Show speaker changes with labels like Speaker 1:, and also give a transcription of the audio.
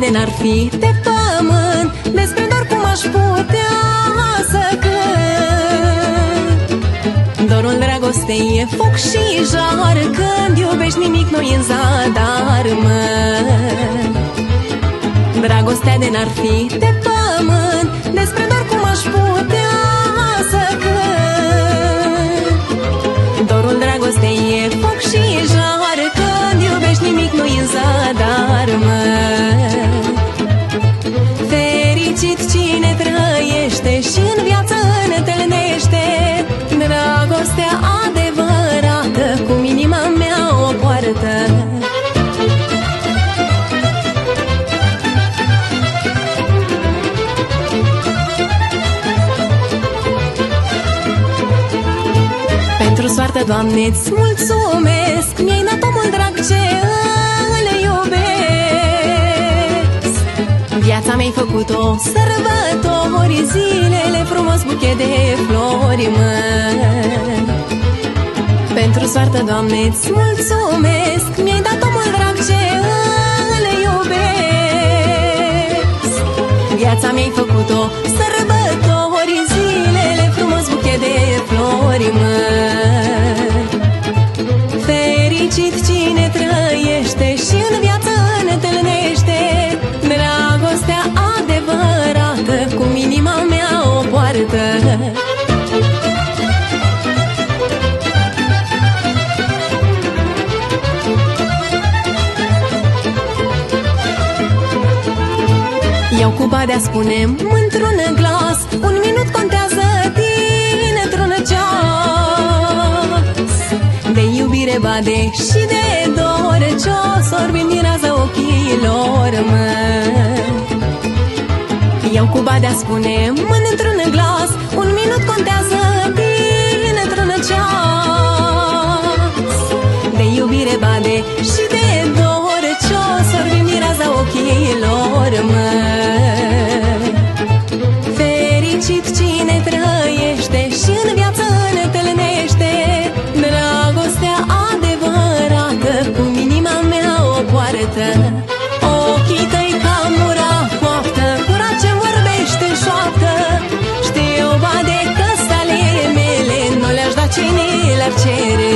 Speaker 1: de n-ar fi de pământ, despre doar cum aș putea să cânt. Dorul dragostei e foc și jar, când iubești nimic nu-i în zadar, mă. Dragostea de n-ar fi de pământ, despre doar cum aș putea să cânt. Dorul dragostei e foc și jar, când iubești nimic nu-i în zadar, mă. Fericit cine trăiește și în viață întâlnește dragostea adevărată, cum inima mea o poartă. Pentru soartă, Doamne, îți mulțumesc, mi-ai dat omul drag ce îl iubesc. Viața mi-ai făcut-o sărbători, zilele frumos buchet de flori, mă. Pentru soartă, Doamne, îți mulțumesc, mi-ai dat omul drag ce îl iubesc. Viața mi-ai făcut-o sărbători, zilele frumos buchet de flori, mă. Fericit cine trăiește și în viață întâlnește dragostea adevărată, cum inima mea o poartă. Iau cupa de-a spune într-un glas, un minut contează dintr-un ceas. De iubire bade și de dor, ce-o sorbi mirează ochilor, mă. Iau cupa de-a spune într-un glas, un minut contează dintr-un ceas. De iubire bade și de dor, ce-o sorbi mirează ochilor, mă. Fericit cine trăiește și în viață întâlnește dragostea adevărată, cum inima mea o poartă. Ochii tăi ca mura coaptă, gura ce vorbește șoaptă, știu bade că stale mele nu le-aș da cine le-ar cere.